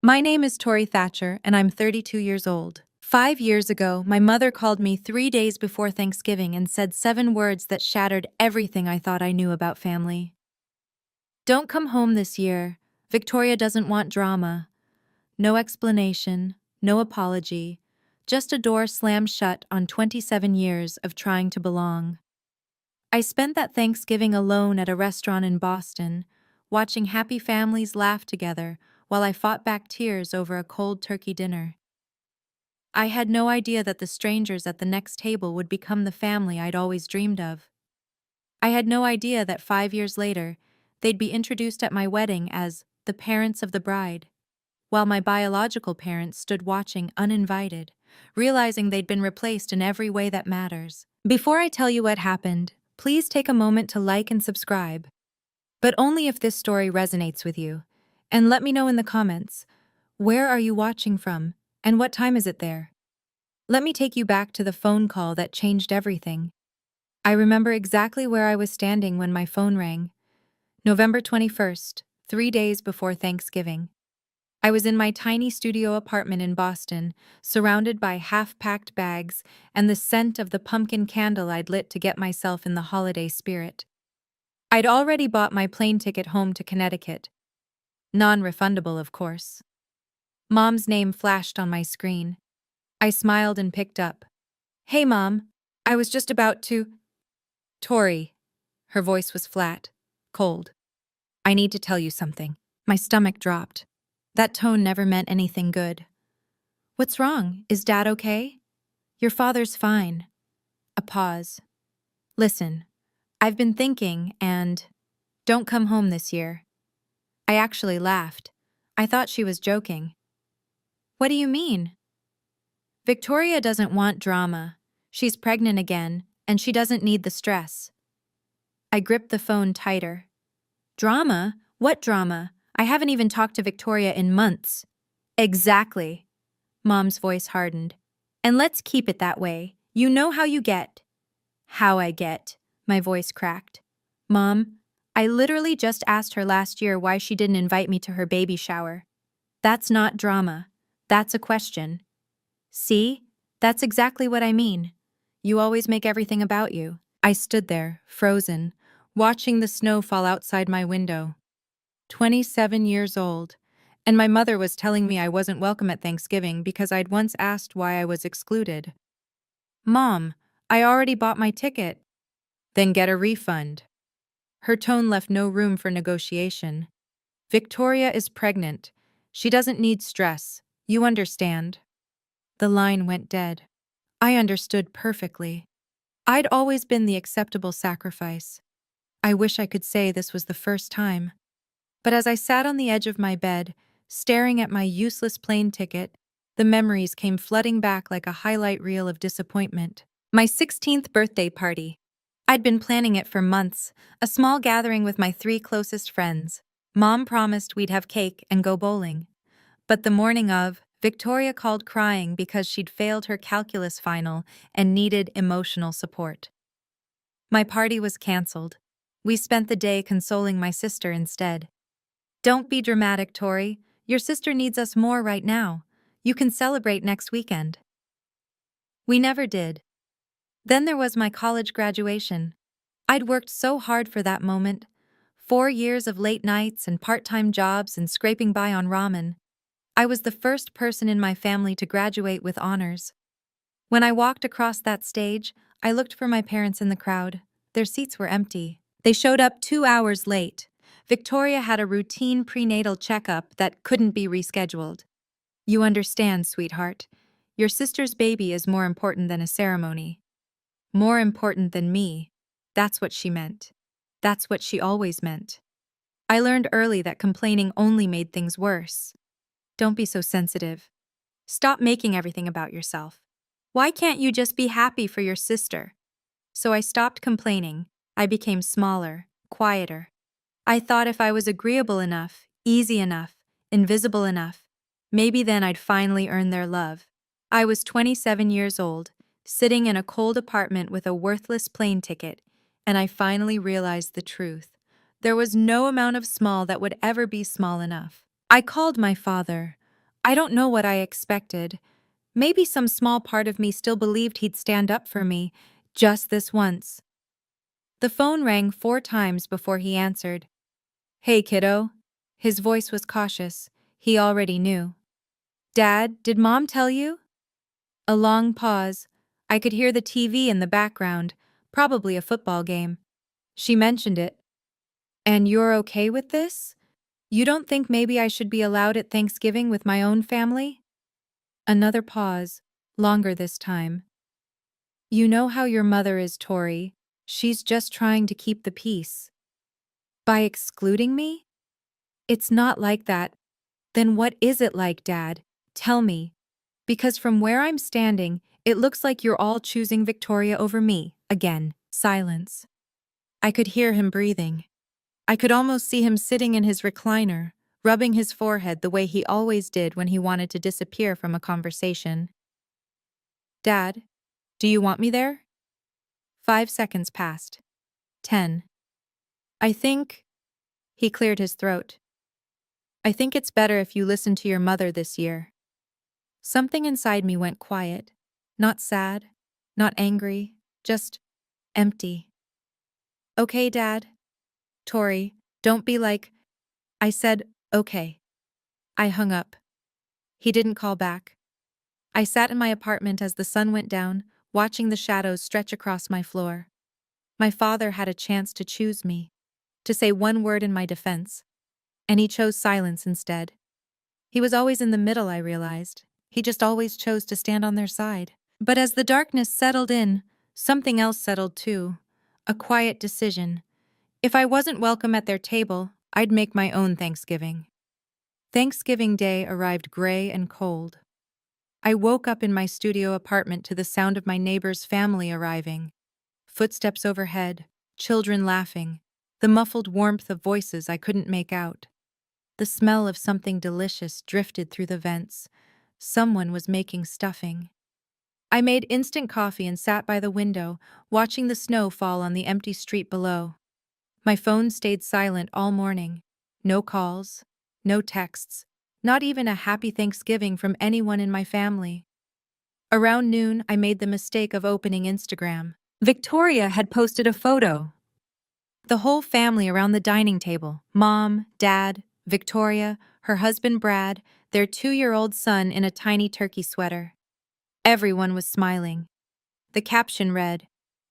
My name is Tori Thatcher, and I'm 32 years old. 5 years ago, my mother called me 3 days before Thanksgiving and said 7 words that shattered everything I thought I knew about family. Don't come home this year. Victoria doesn't want drama. No explanation, no apology, just a door slammed shut on 27 years of trying to belong. I spent that Thanksgiving alone at a restaurant in Boston, watching happy families laugh together while I fought back tears over a cold turkey dinner. I had no idea that the strangers at the next table would become the family I'd always dreamed of. I had no idea that 5 years later, they'd be introduced at my wedding as the parents of the bride, while my biological parents stood watching uninvited, realizing they'd been replaced in every way that matters. Before I tell you what happened, please take a moment to like and subscribe. But only if this story resonates with you. And let me know in the comments, where are you watching from, and what time is it there? Let me take you back to the phone call that changed everything. I remember exactly where I was standing when my phone rang. November 21st, 3 days before Thanksgiving. I was in my tiny studio apartment in Boston, surrounded by half-packed bags and the scent of the pumpkin candle I'd lit to get myself in the holiday spirit. I'd already bought my plane ticket home to Connecticut. Non-refundable, of course. Mom's name flashed on my screen. I smiled and picked up. "Hey, Mom. I was just about to—" "Tori." Her voice was flat, cold. "I need to tell you something." My stomach dropped. That tone never meant anything good. "What's wrong? Is Dad okay?" "Your father's fine." A pause. "Listen, I've been thinking, and don't come home this year." I actually laughed. I thought she was joking. "What do you mean?" "Victoria doesn't want drama. She's pregnant again, and she doesn't need the stress." I gripped the phone tighter. "Drama? What drama? I haven't even talked to Victoria in months." "Exactly." Mom's voice hardened. "And let's keep it that way. You know how you get." "How I get?" My voice cracked. "Mom, I literally just asked her last year why she didn't invite me to her baby shower. That's not drama. That's a question." "See? That's exactly what I mean. You always make everything about you." I stood there, frozen, watching the snow fall outside my window. 27 years old, and my mother was telling me I wasn't welcome at Thanksgiving because I'd once asked why I was excluded. "Mom, I already bought my ticket." "Then get a refund." Her tone left no room for negotiation. "Victoria is pregnant. She doesn't need stress. You understand." The line went dead. I understood perfectly. I'd always been the acceptable sacrifice. I wish I could say this was the first time. But as I sat on the edge of my bed, staring at my useless plane ticket, the memories came flooding back like a highlight reel of disappointment. My 16th birthday party. I'd been planning it for months, a small gathering with my 3 closest friends. Mom promised we'd have cake and go bowling. But the morning of, Victoria called crying because she'd failed her calculus final and needed emotional support. My party was canceled. We spent the day consoling my sister instead. "Don't be dramatic, Tori. Your sister needs us more right now. You can celebrate next weekend." We never did. Then there was my college graduation. I'd worked so hard for that moment. 4 years of late nights and part-time jobs and scraping by on ramen. I was the first person in my family to graduate with honors. When I walked across that stage, I looked for my parents in the crowd. Their seats were empty. They showed up 2 hours late. Victoria had a routine prenatal checkup that couldn't be rescheduled. "You understand, sweetheart. Your sister's baby is more important than a ceremony. More important than me." That's what she meant. That's what she always meant. I learned early that complaining only made things worse. Don't be so sensitive. Stop making everything about yourself. Why can't you just be happy for your sister? So I stopped complaining. I became smaller, quieter. I thought if I was agreeable enough, easy enough, invisible enough, maybe then I'd finally earn their love. I was 27 years old, sitting in a cold apartment with a worthless plane ticket, and I finally realized the truth. There was no amount of small that would ever be small enough. I called my father. I don't know what I expected. Maybe some small part of me still believed he'd stand up for me, just this once. The phone rang 4 times before he answered. "Hey, kiddo." His voice was cautious. He already knew. "Dad, did Mom tell you?" A long pause. I could hear the TV in the background, probably a football game. "She mentioned it." "And you're okay with this? You don't think maybe I should be allowed at Thanksgiving with my own family?" Another pause, longer this time. "You know how your mother is, Tori. She's just trying to keep the peace." "By excluding me?" "It's not like that." "Then what is it like, Dad? Tell me. Because from where I'm standing, it looks like you're all choosing Victoria over me." Again, silence. I could hear him breathing. I could almost see him sitting in his recliner, rubbing his forehead the way he always did when he wanted to disappear from a conversation. "Dad, do you want me there?" 5 seconds passed. 10. I think... He cleared his throat. "I think it's better if you listen to your mother this year." Something inside me went quiet. Not sad, not angry, just empty. "Okay, Dad." "Tori, don't be like..." I said, "Okay." I hung up. He didn't call back. I sat in my apartment as the sun went down, watching the shadows stretch across my floor. My father had a chance to choose me, to say one word in my defense, and he chose silence instead. He was always in the middle, I realized. He just always chose to stand on their side. But as the darkness settled in, something else settled too. A quiet decision. If I wasn't welcome at their table, I'd make my own Thanksgiving. Thanksgiving Day arrived gray and cold. I woke up in my studio apartment to the sound of my neighbor's family arriving. Footsteps overhead, children laughing, the muffled warmth of voices I couldn't make out. The smell of something delicious drifted through the vents. Someone was making stuffing. I made instant coffee and sat by the window, watching the snow fall on the empty street below. My phone stayed silent all morning. No calls, no texts, not even a happy Thanksgiving from anyone in my family. Around noon, I made the mistake of opening Instagram. Victoria had posted a photo. The whole family around the dining table, Mom, Dad, Victoria, her husband Brad, their 2-year-old son in a tiny turkey sweater. Everyone was smiling. The caption read,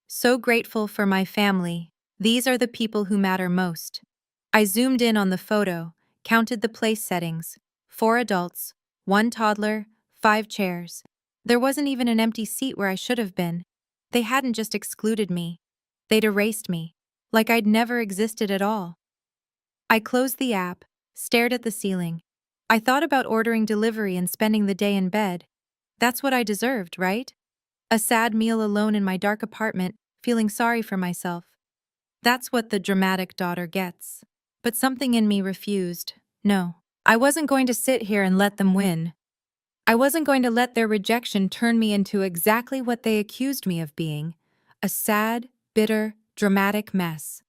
"So grateful for my family. These are the people who matter most." I zoomed in on the photo, counted the place settings. 4 adults, 1 toddler, 5 chairs. There wasn't even an empty seat where I should have been. They hadn't just excluded me. They'd erased me, like I'd never existed at all. I closed the app, stared at the ceiling. I thought about ordering delivery and spending the day in bed. That's what I deserved, right? A sad meal alone in my dark apartment, feeling sorry for myself. That's what the dramatic daughter gets. But something in me refused. No, I wasn't going to sit here and let them win. I wasn't going to let their rejection turn me into exactly what they accused me of being, a sad, bitter, dramatic mess.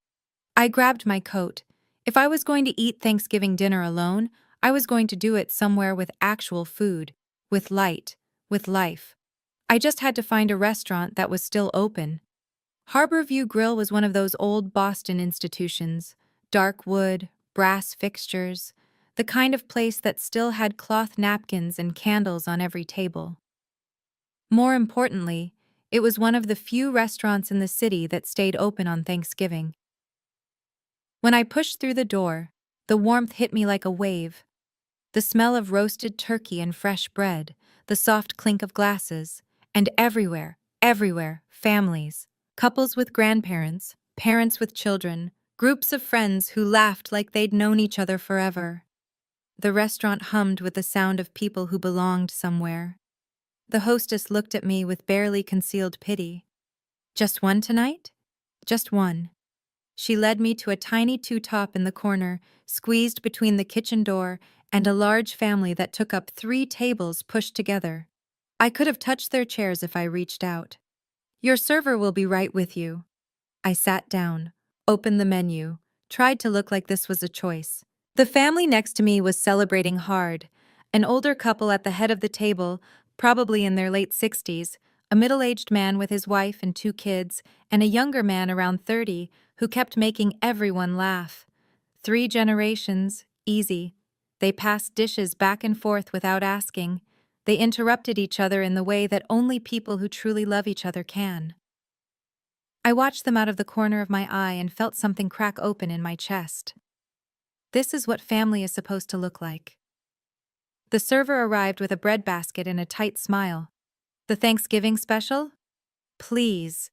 I grabbed my coat. If I was going to eat Thanksgiving dinner alone, I was going to do it somewhere with actual food, with light, with life. I just had to find a restaurant that was still open. Harborview Grill was one of those old Boston institutions, dark wood, brass fixtures, the kind of place that still had cloth napkins and candles on every table. More importantly, it was one of the few restaurants in the city that stayed open on Thanksgiving. When I pushed through the door, the warmth hit me like a wave. The smell of roasted turkey and fresh bread, the soft clink of glasses, and everywhere, families. Couples with grandparents, parents with children, groups of friends who laughed like they'd known each other forever. The restaurant hummed with the sound of people who belonged somewhere. The hostess looked at me with barely concealed pity. "Just one tonight?" "Just one." She led me to a tiny two-top in the corner, squeezed between the kitchen door and a large family that took up 3 tables pushed together. I could have touched their chairs if I reached out. "Your server will be right with you." I sat down, opened the menu, tried to look like this was a choice. The family next to me was celebrating hard, An older couple at the head of the table, probably in their late 60s, a middle-aged man with his wife and 2 kids, and a younger man around 30 who kept making everyone laugh. 3 generations, easy. They passed dishes back and forth without asking. They interrupted each other in the way that only people who truly love each other can. I watched them out of the corner of my eye and felt something crack open in my chest. This is what family is supposed to look like. The server arrived with a bread basket and a tight smile. The Thanksgiving special? Please.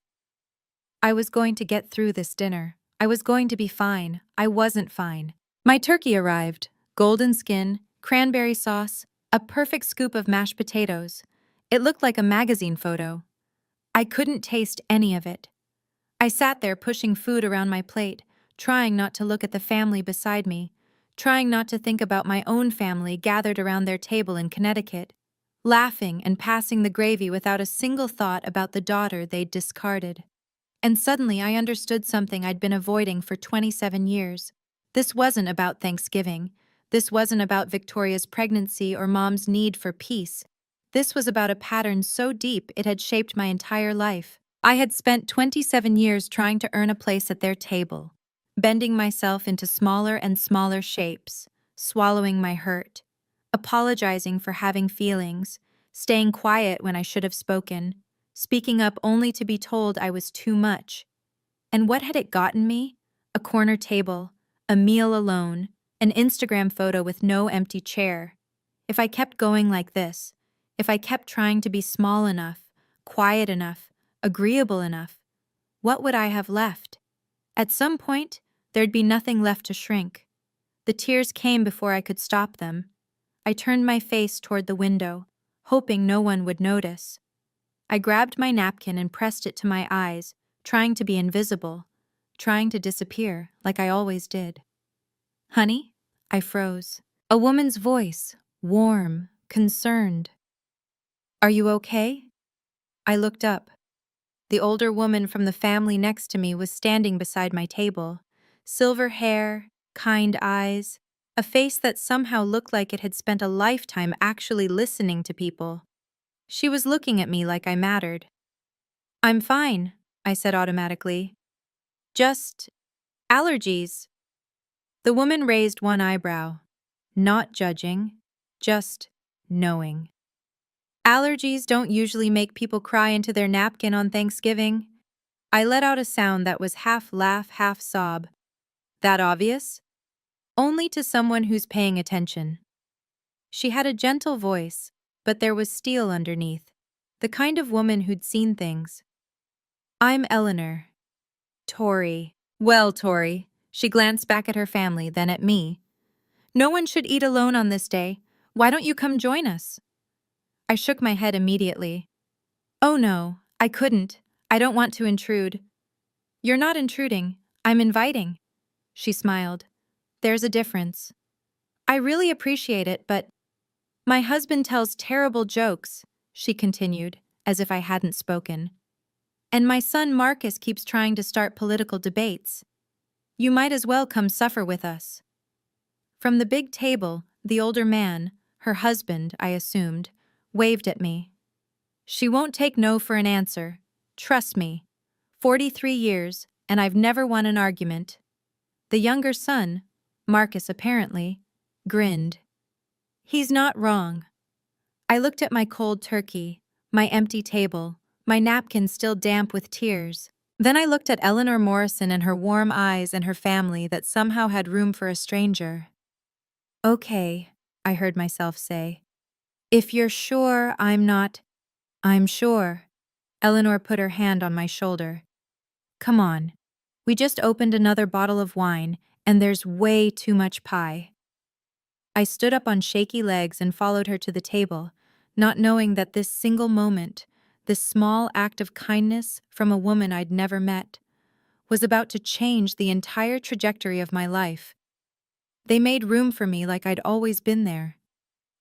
I was going to get through this dinner. I was going to be fine. I wasn't fine. My turkey arrived. Golden skin, cranberry sauce, a perfect scoop of mashed potatoes. It looked like a magazine photo. I couldn't taste any of it. I sat there pushing food around my plate, trying not to look at the family beside me, trying not to think about my own family gathered around their table in Connecticut, laughing and passing the gravy without a single thought about the daughter they'd discarded. And suddenly I understood something I'd been avoiding for 27 years. This wasn't about Thanksgiving. This wasn't about Victoria's pregnancy or Mom's need for peace. This was about a pattern so deep it had shaped my entire life. I had spent 27 years trying to earn a place at their table, bending myself into smaller and smaller shapes, swallowing my hurt, apologizing for having feelings, staying quiet when I should have spoken, speaking up only to be told I was too much. And what had it gotten me? A corner table, a meal alone, an Instagram photo with no empty chair. If I kept going like this, if I kept trying to be small enough, quiet enough, agreeable enough, what would I have left? At some point, there'd be nothing left to shrink. The tears came before I could stop them. I turned my face toward the window, hoping no one would notice. I grabbed my napkin and pressed it to my eyes, trying to be invisible, trying to disappear like I always did. Honey? I froze. A woman's voice, warm, concerned. Are you okay? I looked up. The older woman from the family next to me was standing beside my table. Silver hair, kind eyes, a face that somehow looked like it had spent a lifetime actually listening to people. She was looking at me like I mattered. I'm fine, I said automatically. Just allergies. The woman raised one eyebrow, not judging, just knowing. Allergies don't usually make people cry into their napkin on Thanksgiving. I let out a sound that was half laugh, half sob. That obvious? Only to someone who's paying attention. She had a gentle voice, but there was steel underneath, the kind of woman who'd seen things. I'm Eleanor. Tori. Well, Tori. She glanced back at her family, then at me. No one should eat alone on this day. Why don't you come join us? I shook my head immediately. Oh no, I couldn't. I don't want to intrude. You're not intruding. I'm inviting. She smiled. There's a difference. I really appreciate it, but my husband tells terrible jokes, she continued, as if I hadn't spoken. And my son Marcus keeps trying to start political debates. You might as well come suffer with us. From the big table, the older man, her husband, I assumed, waved at me. She won't take no for an answer. Trust me. 43 years, and I've never won an argument. The younger son, Marcus apparently, grinned. He's not wrong. I looked at my cold turkey, my empty table, my napkin still damp with tears. Then I looked at Eleanor Morrison and her warm eyes and her family that somehow had room for a stranger. Okay, I heard myself say. If you're sure I'm not... I'm sure. Eleanor put her hand on my shoulder. Come on. We just opened another bottle of wine, and there's way too much pie. I stood up on shaky legs and followed her to the table, not knowing that this single moment, this small act of kindness from a woman I'd never met, was about to change the entire trajectory of my life. They made room for me like I'd always been there.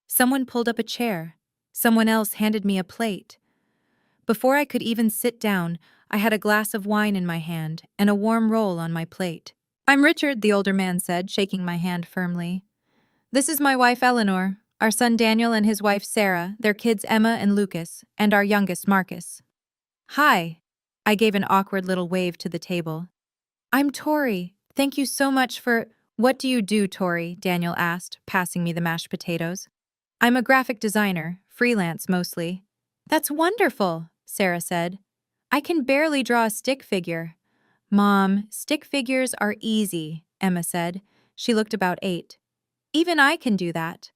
Someone pulled up a chair. Someone else handed me a plate. Before I could even sit down, I had a glass of wine in my hand and a warm roll on my plate. I'm Richard, the older man said, shaking my hand firmly. This is my wife Eleanor. Our son Daniel and his wife Sarah, their kids Emma and Lucas, and our youngest Marcus. Hi. I gave an awkward little wave to the table. I'm Tori. Thank you so much for— What do you do, Tori? Daniel asked, passing me the mashed potatoes. I'm a graphic designer, freelance mostly. That's wonderful, Sarah said. I can barely draw a stick figure. Mom, stick figures are easy, Emma said. She looked about 8. Even I can do that.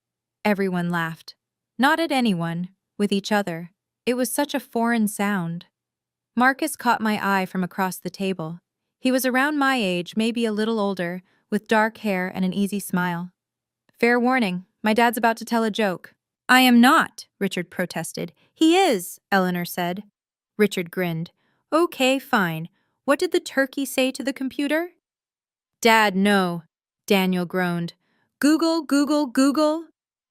Everyone laughed. Not at anyone, with each other. It was such a foreign sound. Marcus caught my eye from across the table. He was around my age, maybe a little older, with dark hair and an easy smile. Fair warning, my dad's about to tell a joke. I am not, Richard protested. He is, Eleanor said. Richard grinned. Okay, fine. What did the turkey say to the computer? Dad, no, Daniel groaned. Google, Google, Google.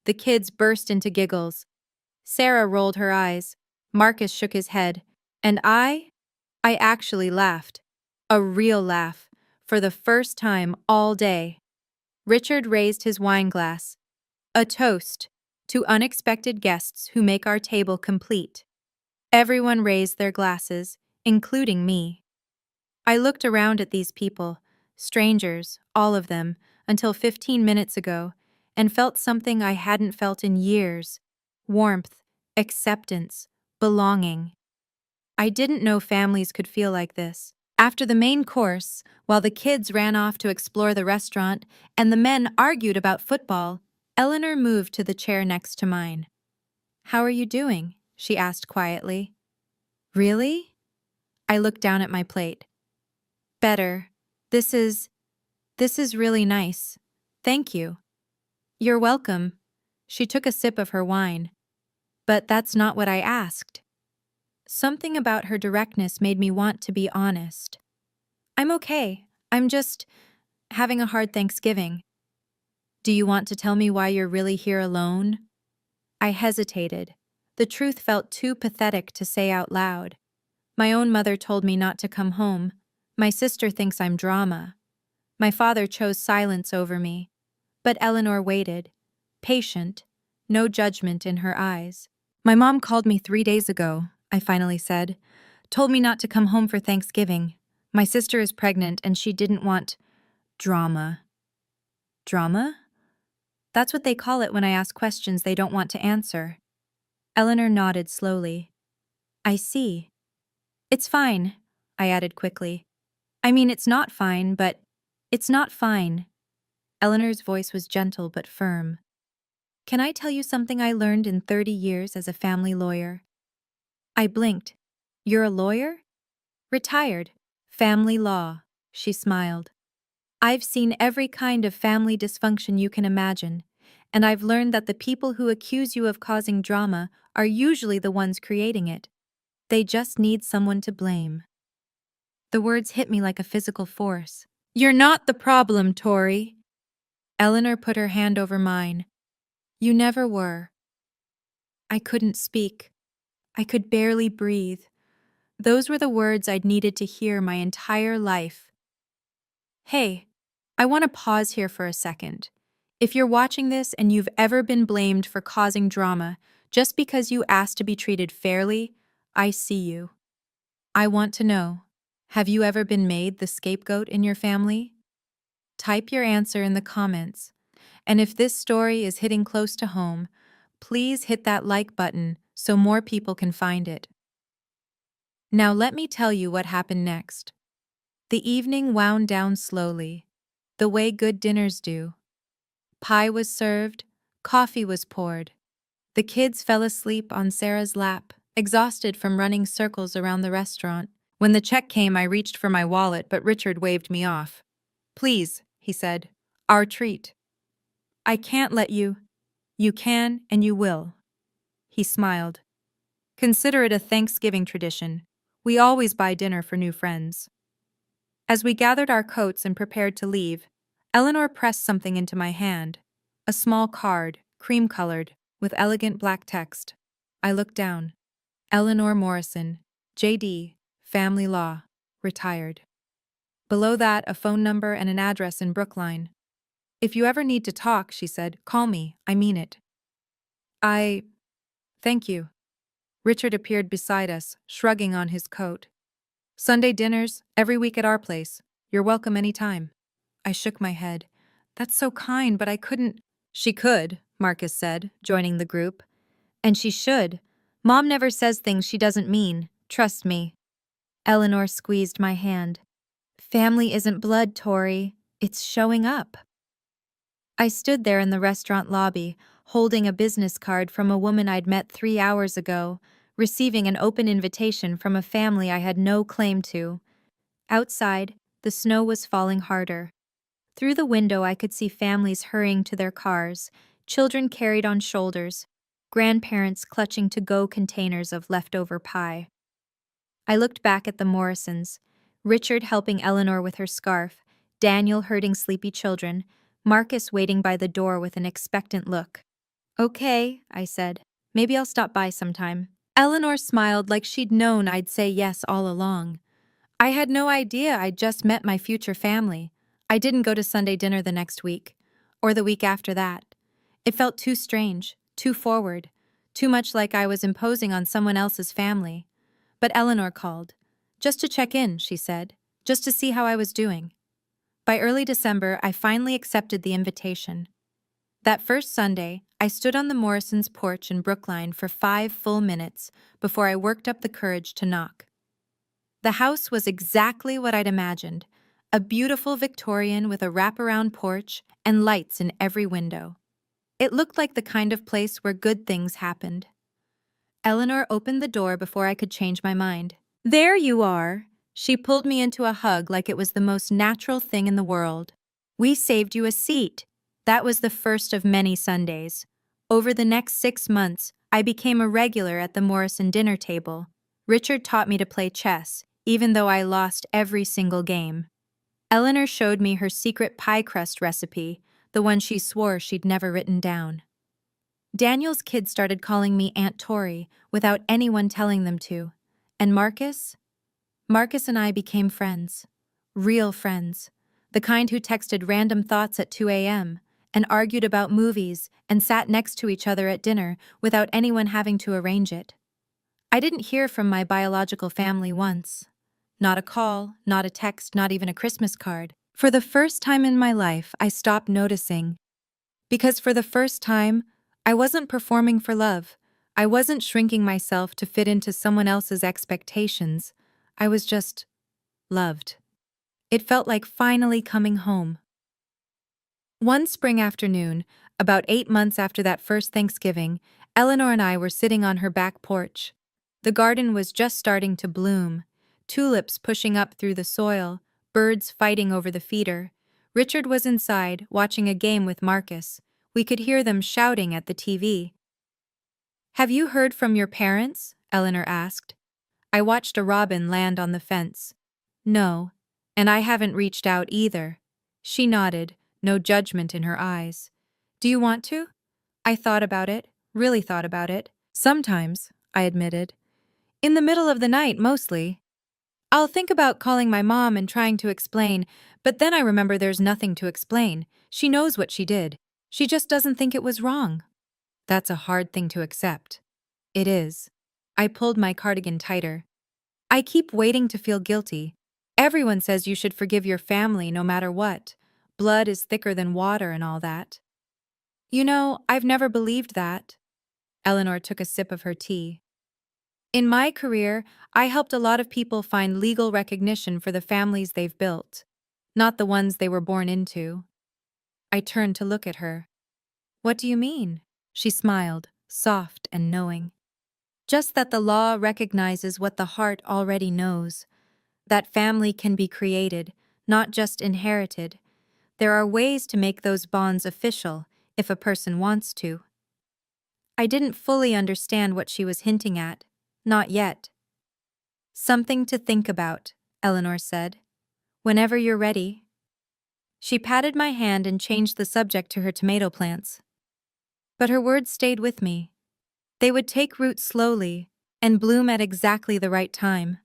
The kids burst into giggles. Sarah rolled her eyes. Marcus shook his head. And I actually laughed. A real laugh. For the first time all day. Richard raised his wine glass. A toast to unexpected guests who make our table complete. Everyone raised their glasses, including me. I looked around at these people, strangers, all of them, until 15 minutes ago, and felt something I hadn't felt in years. Warmth, acceptance, belonging. I didn't know families could feel like this. After the main course, while the kids ran off to explore the restaurant and the men argued about football, Eleanor moved to the chair next to mine. How are you doing? She asked quietly. Really? I looked down at my plate. Better. This is really nice. Thank you. You're welcome. She took a sip of her wine. But that's not what I asked. Something about her directness made me want to be honest. I'm okay. I'm just having a hard Thanksgiving. Do you want to tell me why you're really here alone? I hesitated. The truth felt too pathetic to say out loud. My own mother told me not to come home. My sister thinks I'm drama. My father chose silence over me. But Eleanor waited, patient, no judgment in her eyes. My mom called me 3 days ago, I finally said. Told me not to come home for Thanksgiving. My sister is pregnant and she didn't want drama. Drama? That's what they call it when I ask questions they don't want to answer. Eleanor nodded slowly. I see. It's fine, I added quickly. I mean, it's not fine, but it's not fine. Eleanor's voice was gentle but firm. Can I tell you something I learned in 30 years as a family lawyer? I blinked. You're a lawyer? Retired. Family law, she smiled. I've seen every kind of family dysfunction you can imagine, and I've learned that the people who accuse you of causing drama are usually the ones creating it. They just need someone to blame. The words hit me like a physical force. You're not the problem, Tori. Eleanor put her hand over mine. You never were. I couldn't speak. I could barely breathe. Those were the words I'd needed to hear my entire life. Hey, I want to pause here for a second. If you're watching this and you've ever been blamed for causing drama just because you asked to be treated fairly, I see you. I want to know, have you ever been made the scapegoat in your family? Type your answer in the comments. And if this story is hitting close to home, please hit that like button so more people can find it. Now let me tell you what happened next. The evening wound down slowly, the way good dinners do. Pie was served, coffee was poured. The kids fell asleep on Sarah's lap, exhausted from running circles around the restaurant. When the check came, I reached for my wallet, but Richard waved me off. Please, he said, our treat. I can't let you. You can and you will. He smiled. Consider it a Thanksgiving tradition. We always buy dinner for new friends. As we gathered our coats and prepared to leave, Eleanor pressed something into my hand. A small card, cream-colored, with elegant black text. I looked down. Eleanor Morrison, J.D., Family Law, retired. Below that, a phone number and an address in Brookline. If you ever need to talk, she said, call me, I mean it. Thank you. Richard appeared beside us, shrugging on his coat. Sunday dinners, every week at our place. You're welcome any time. I shook my head. That's so kind, but I couldn't. She could, Marcus said, joining the group. And she should. Mom never says things she doesn't mean. Trust me. Eleanor squeezed my hand. Family isn't blood, Tori. It's showing up. I stood there in the restaurant lobby, holding a business card from a woman I'd met 3 hours ago, receiving an open invitation from a family I had no claim to. Outside, the snow was falling harder. Through the window I could see families hurrying to their cars, children carried on shoulders, grandparents clutching to-go containers of leftover pie. I looked back at the Morrisons, Richard helping Eleanor with her scarf, Daniel herding sleepy children, Marcus waiting by the door with an expectant look. Okay, I said. Maybe I'll stop by sometime. Eleanor smiled like she'd known I'd say yes all along. I had no idea I'd just met my future family. I didn't go to Sunday dinner the next week, or the week after that. It felt too strange, too forward, too much like I was imposing on someone else's family. But Eleanor called. Just to check in, she said, just to see how I was doing. By early December, I finally accepted the invitation. That first Sunday, I stood on the Morrisons' porch in Brookline for 5 full minutes before I worked up the courage to knock. The house was exactly what I'd imagined, a beautiful Victorian with a wraparound porch and lights in every window. It looked like the kind of place where good things happened. Eleanor opened the door before I could change my mind. There you are. She pulled me into a hug like it was the most natural thing in the world. We saved you a seat. That was the first of many Sundays. Over the next 6 months, I became a regular at the Morrison dinner table. Richard taught me to play chess, even though I lost every single game. Eleanor showed me her secret pie crust recipe, the one she swore she'd never written down. Daniel's kids started calling me Aunt Tori without anyone telling them to. And Marcus? Marcus and I became friends. Real friends. The kind who texted random thoughts at 2 a.m. and argued about movies and sat next to each other at dinner without anyone having to arrange it. I didn't hear from my biological family once. Not a call, not a text, not even a Christmas card. For the first time in my life, I stopped noticing. Because for the first time, I wasn't performing for love. I wasn't shrinking myself to fit into someone else's expectations. I was just loved. It felt like finally coming home. One spring afternoon, about 8 months after that first Thanksgiving, Eleanor and I were sitting on her back porch. The garden was just starting to bloom, tulips pushing up through the soil, birds fighting over the feeder. Richard was inside, watching a game with Marcus. We could hear them shouting at the TV. Have you heard from your parents? Eleanor asked. I watched a robin land on the fence. No, and I haven't reached out either. She nodded, no judgment in her eyes. Do you want to? I thought about it, really thought about it. Sometimes, I admitted. In the middle of the night, mostly. I'll think about calling my mom and trying to explain, but then I remember there's nothing to explain. She knows what she did. She just doesn't think it was wrong. That's a hard thing to accept. It is. I pulled my cardigan tighter. I keep waiting to feel guilty. Everyone says you should forgive your family no matter what. Blood is thicker than water and all that. You know, I've never believed that. Eleanor took a sip of her tea. In my career, I helped a lot of people find legal recognition for the families they've built, not the ones they were born into. I turned to look at her. What do you mean? She smiled, soft and knowing. Just that the law recognizes what the heart already knows. That family can be created, not just inherited. There are ways to make those bonds official, if a person wants to. I didn't fully understand what she was hinting at. Not yet. Something to think about, Eleanor said. Whenever you're ready. She patted my hand and changed the subject to her tomato plants. But her words stayed with me. They would take root slowly and bloom at exactly the right time.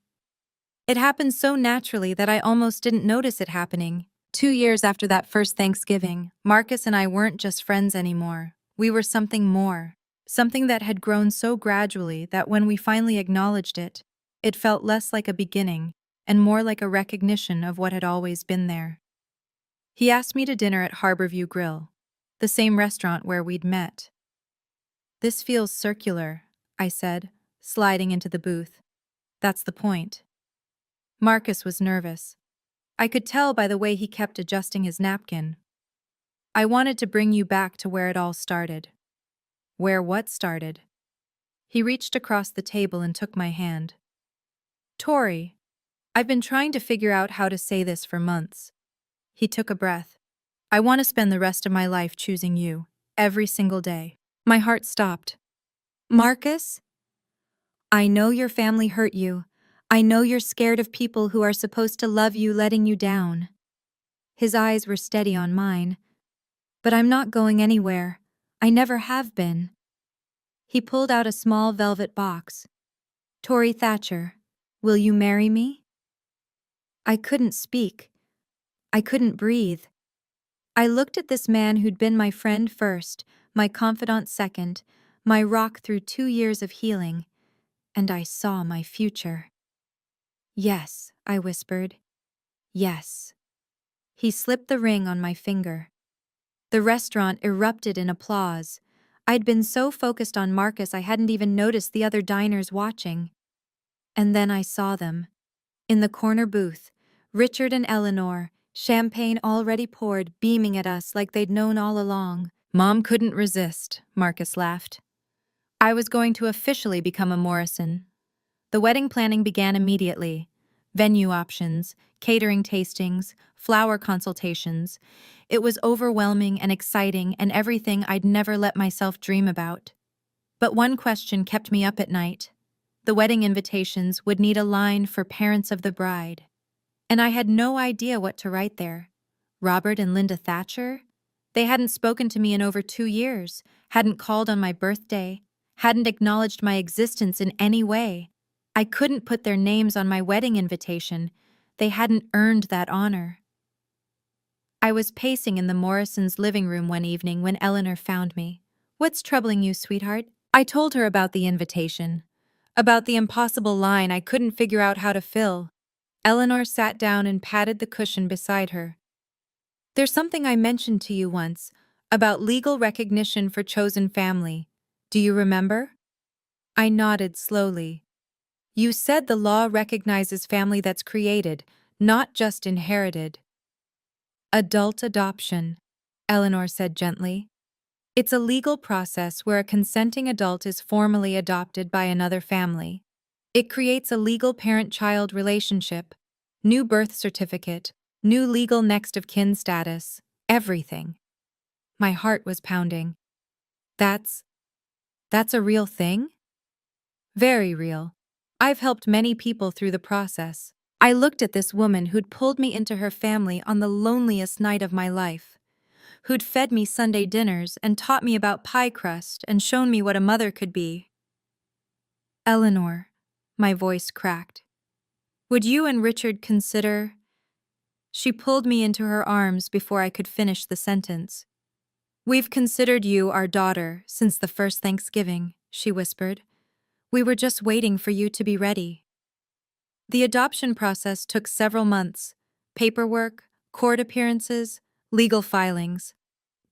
It happened so naturally that I almost didn't notice it happening. 2 years after that first Thanksgiving, Marcus and I weren't just friends anymore. We were something more. something that had grown so gradually that when we finally acknowledged it, it felt less like a beginning and more like a recognition of what had always been there. He asked me to dinner at Harborview Grill, the same restaurant where we'd met. "This feels circular," I said, sliding into the booth. "That's the point." Marcus was nervous. I could tell by the way he kept adjusting his napkin. "I wanted to bring you back to where it all started." "Where what started?" He reached across the table and took my hand. "Tori, I've been trying to figure out how to say this for months." He took a breath. "I want to spend the rest of my life choosing you, every single day." My heart stopped. "Marcus? I know your family hurt you. I know you're scared of people who are supposed to love you letting you down." His eyes were steady on mine. "But I'm not going anywhere. I never have been." He pulled out a small velvet box. "Tori Thatcher, will you marry me?" I couldn't speak. I couldn't breathe. I looked at this man who'd been my friend first, my confidant second, my rock through 2 years of healing, and I saw my future. "Yes," I whispered. "Yes." He slipped the ring on my finger. The restaurant erupted in applause. I'd been so focused on Marcus I hadn't even noticed the other diners watching. And then I saw them. In the corner booth, Richard and Eleanor, champagne already poured, beaming at us like they'd known all along. "Mom couldn't resist," Marcus laughed. I was going to officially become a Morrison. The wedding planning began immediately. Venue options, catering tastings, flower consultations. It was overwhelming and exciting and everything I'd never let myself dream about. But one question kept me up at night. The wedding invitations would need a line for parents of the bride. And I had no idea what to write there. Robert and Linda Thatcher? They hadn't spoken to me in over 2 years, hadn't called on my birthday, hadn't acknowledged my existence in any way. I couldn't put their names on my wedding invitation. They hadn't earned that honor. I was pacing in the Morrisons' living room one evening when Eleanor found me. "What's troubling you, sweetheart?" I told her about the invitation, about the impossible line I couldn't figure out how to fill. Eleanor sat down and patted the cushion beside her. "There's something I mentioned to you once, about legal recognition for chosen family. Do you remember?" I nodded slowly. "You said the law recognizes family that's created, not just inherited." "Adult adoption," Eleanor said gently. "It's a legal process where a consenting adult is formally adopted by another family. It creates a legal parent-child relationship, new birth certificate, new legal next of kin status, everything." My heart was pounding. That's a real thing?" "Very real. I've helped many people through the process." I looked at this woman who'd pulled me into her family on the loneliest night of my life, who'd fed me Sunday dinners and taught me about pie crust and shown me what a mother could be. "Eleanor," my voice cracked, "would you and Richard consider—" She pulled me into her arms before I could finish the sentence. "We've considered you our daughter since the first Thanksgiving," she whispered. "We were just waiting for you to be ready." The adoption process took several months: paperwork, court appearances, legal filings.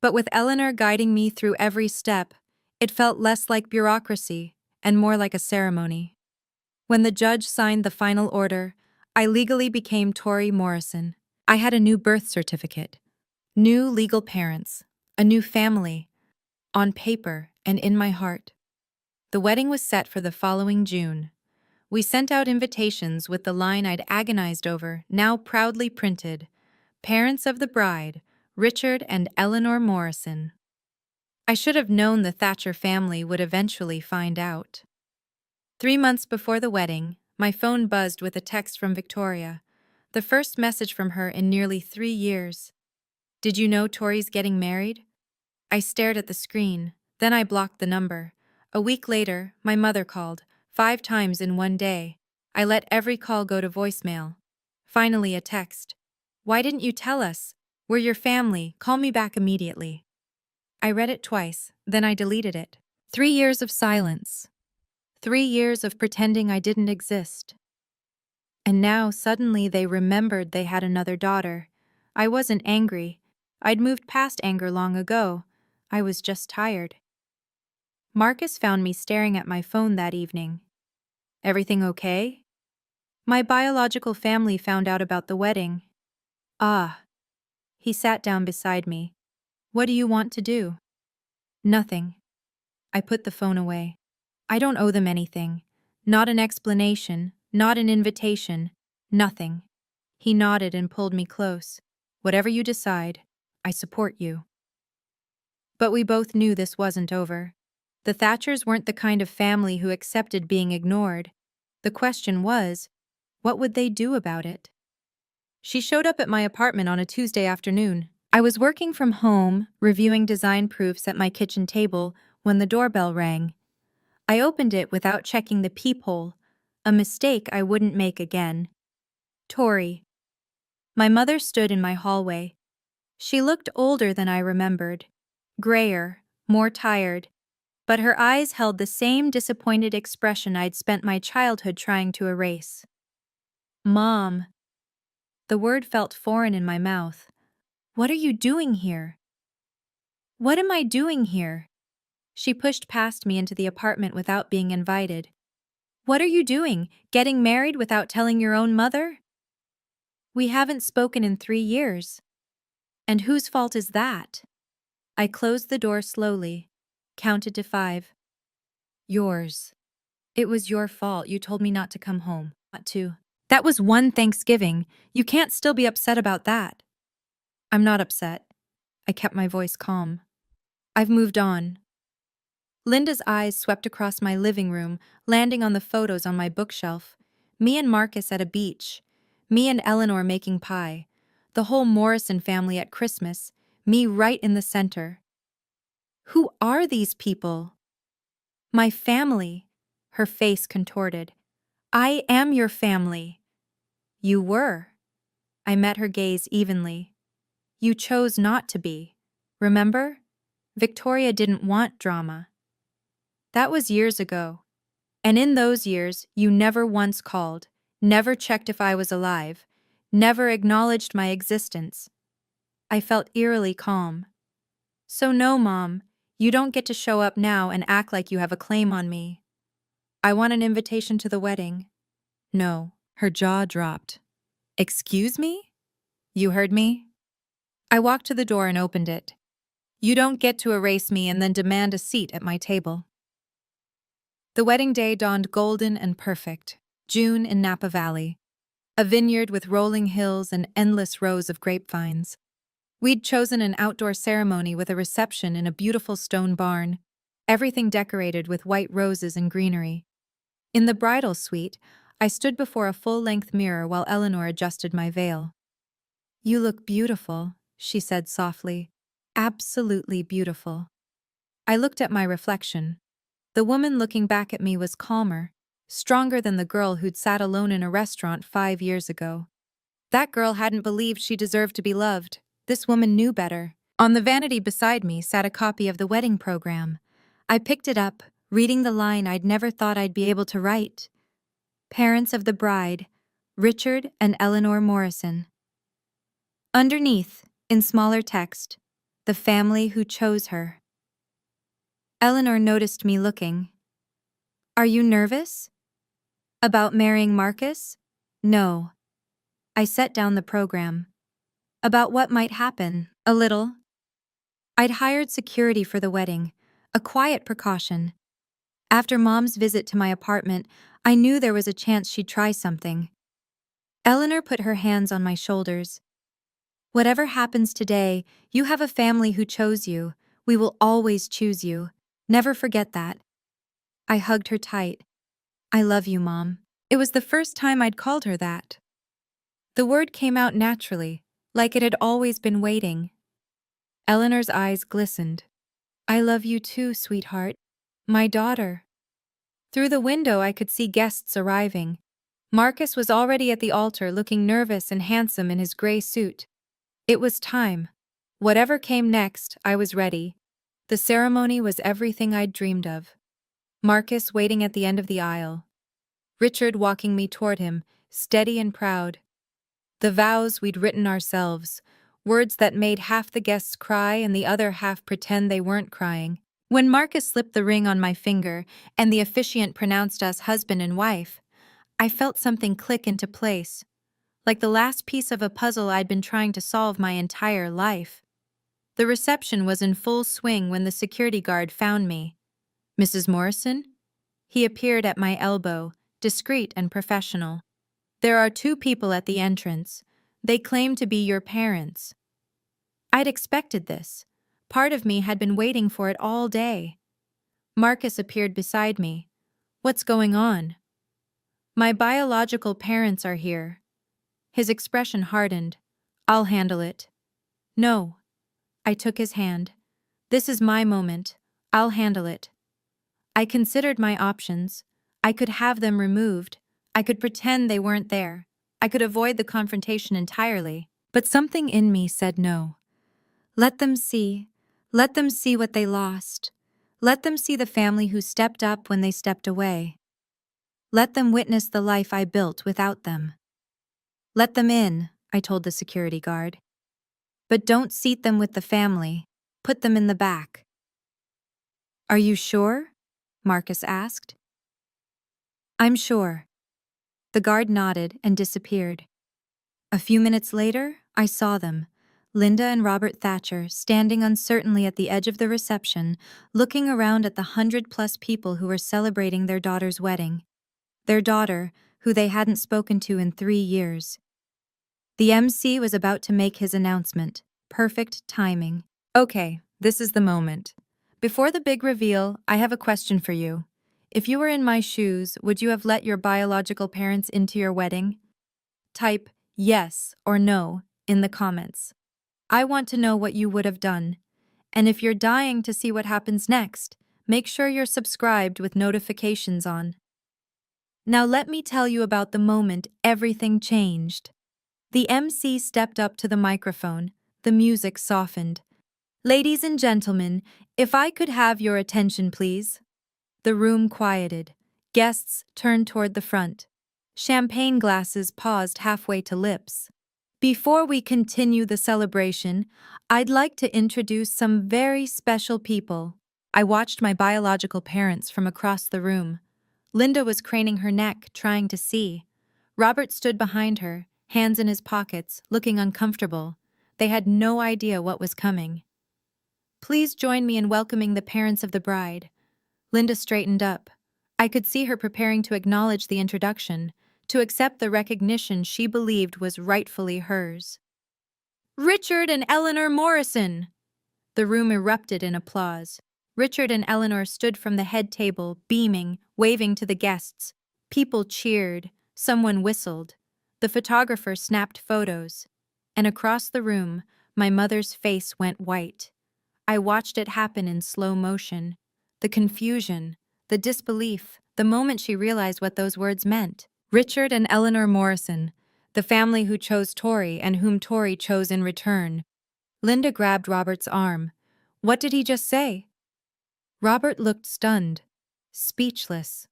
But with Eleanor guiding me through every step, it felt less like bureaucracy and more like a ceremony. When the judge signed the final order, I legally became Tori Morrison. I had a new birth certificate, new legal parents, a new family, on paper and in my heart. The wedding was set for the following June. We sent out invitations with the line I'd agonized over, now proudly printed: "Parents of the bride, Richard and Eleanor Morrison." I should have known the Thatcher family would eventually find out. 3 months before the wedding, my phone buzzed with a text from Victoria, the first message from her in nearly 3 years. "Did you know Tori's getting married?" I stared at the screen, then I blocked the number. A week later, my mother called, 5 times in one day. I let every call go to voicemail. Finally, a text. "Why didn't you tell us? We're your family, call me back immediately." I read it twice, then I deleted it. 3 years of silence. 3 years of pretending I didn't exist. And now suddenly they remembered they had another daughter. I wasn't angry. I'd moved past anger long ago. I was just tired. Marcus found me staring at my phone that evening. Everything okay? My biological family found out about the wedding. Ah. He sat down beside me. What do you want to do? Nothing. I put the phone away. I don't owe them anything. Not an explanation, not an invitation, nothing. He nodded and pulled me close. Whatever you decide, I support you. But we both knew this wasn't over. The Thatchers weren't the kind of family who accepted being ignored. The question was, what would they do about it? She showed up at my apartment on a Tuesday afternoon. I was working from home, reviewing design proofs at my kitchen table, when the doorbell rang. I opened it without checking the peephole, a mistake I wouldn't make again. Tori. My mother stood in my hallway. She looked older than I remembered, grayer, more tired, but her eyes held the same disappointed expression I'd spent my childhood trying to erase. Mom. The word felt foreign in my mouth. What are you doing here? What am I doing here? She pushed past me into the apartment without being invited. What are you doing, getting married without telling your own mother? We haven't spoken in 3 years. And whose fault is that? I closed the door slowly, counted to 5. Yours. It was your fault. You told me not to come home. Not to. That was one Thanksgiving. You can't still be upset about that. I'm not upset. I kept my voice calm. I've moved on. Linda's eyes swept across my living room, landing on the photos on my bookshelf. Me and Marcus at a beach. Me and Eleanor making pie. The whole Morrison family at Christmas. Me right in the center. Who are these people? My family. Her face contorted. I am your family. You were. I met her gaze evenly. You chose not to be. Remember? Victoria didn't want drama. That was years ago. And in those years, you never once called, never checked if I was alive, never acknowledged my existence. I felt eerily calm. So no, Mom, you don't get to show up now and act like you have a claim on me. I want an invitation to the wedding. No. Her jaw dropped. Excuse me? You heard me? I walked to the door and opened it. You don't get to erase me and then demand a seat at my table. The wedding day dawned golden and perfect. June in Napa Valley. A vineyard with rolling hills and endless rows of grapevines. We'd chosen an outdoor ceremony with a reception in a beautiful stone barn, everything decorated with white roses and greenery. In the bridal suite, I stood before a full-length mirror while Eleanor adjusted my veil. You look beautiful, she said softly. Absolutely beautiful. I looked at my reflection. The woman looking back at me was calmer, stronger than the girl who'd sat alone in a restaurant 5 years ago. That girl hadn't believed she deserved to be loved. This woman knew better. On the vanity beside me sat a copy of the wedding program. I picked it up, reading the line I'd never thought I'd be able to write. Parents of the bride, Richard and Eleanor Morrison. Underneath, in smaller text, the family who chose her. Eleanor noticed me looking. Are you nervous? About marrying Marcus? No. I set down the program. About what might happen, a little. I'd hired security for the wedding, a quiet precaution. After Mom's visit to my apartment, I knew there was a chance she'd try something. Eleanor put her hands on my shoulders. Whatever happens today, you have a family who chose you. We will always choose you. Never forget that. I hugged her tight. I love you, Mom. It was the first time I'd called her that. The word came out naturally, like it had always been waiting. Eleanor's eyes glistened. I love you too, sweetheart. My daughter. Through the window I could see guests arriving. Marcus was already at the altar looking nervous and handsome in his gray suit. It was time. Whatever came next, I was ready. The ceremony was everything I'd dreamed of. Marcus waiting at the end of the aisle. Richard walking me toward him, steady and proud. The vows we'd written ourselves, words that made half the guests cry and the other half pretend they weren't crying. When Marcus slipped the ring on my finger and the officiant pronounced us husband and wife, I felt something click into place, like the last piece of a puzzle I'd been trying to solve my entire life. The reception was in full swing when the security guard found me. "Mrs. Morrison?" He appeared at my elbow, discreet and professional. "There are two people at the entrance. They claim to be your parents." I'd expected this. Part of me had been waiting for it all day. Marcus appeared beside me. "What's going on?" "My biological parents are here." His expression hardened. "I'll handle it." "No." I took his hand. "This is my moment. I'll handle it." I considered my options. I could have them removed. I could pretend they weren't there. I could avoid the confrontation entirely. But something in me said no. Let them see. Let them see what they lost. Let them see the family who stepped up when they stepped away. Let them witness the life I built without them. "Let them in," I told the security guard. "But don't seat them with the family. Put them in the back." "Are you sure?" Marcus asked. "I'm sure." The guard nodded and disappeared. A few minutes later, I saw them, Linda and Robert Thatcher, standing uncertainly at the edge of the reception, looking around at the 100+ people who were celebrating their daughter's wedding. Their daughter, who they hadn't spoken to in 3 years. The MC was about to make his announcement. Perfect timing. "Okay, this is the moment. Before the big reveal, I have a question for you. If you were in my shoes, would you have let your biological parents into your wedding?" Type yes or no in the comments. I want to know what you would have done. And if you're dying to see what happens next, make sure you're subscribed with notifications on. Now let me tell you about the moment everything changed. The MC stepped up to the microphone. The music softened. "Ladies and gentlemen, if I could have your attention, please." The room quieted. Guests turned toward the front. Champagne glasses paused halfway to lips. "Before we continue the celebration, I'd like to introduce some very special people." I watched my biological parents from across the room. Linda was craning her neck, trying to see. Robert stood behind her, hands in his pockets, looking uncomfortable. They had no idea what was coming. "Please join me in welcoming the parents of the bride." Linda straightened up. I could see her preparing to acknowledge the introduction, to accept the recognition she believed was rightfully hers. "Richard and Eleanor Morrison!" The room erupted in applause. Richard and Eleanor stood from the head table, beaming, waving to the guests. People cheered. Someone whistled. The photographer snapped photos. And across the room, my mother's face went white. I watched it happen in slow motion. The confusion, the disbelief, the moment she realized what those words meant. Richard and Eleanor Morrison, the family who chose Tori and whom Tori chose in return. Linda grabbed Robert's arm. "What did he just say?" Robert looked stunned, speechless.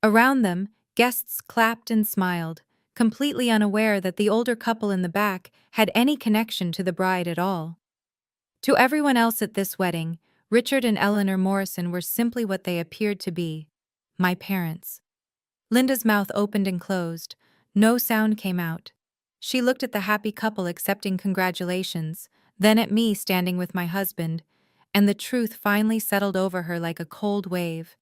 Around them, guests clapped and smiled, completely unaware that the older couple in the back had any connection to the bride at all. To everyone else at this wedding, Richard and Eleanor Morrison were simply what they appeared to be: my parents. Linda's mouth opened and closed. No sound came out. She looked at the happy couple accepting congratulations, then at me standing with my husband, and the truth finally settled over her like a cold wave.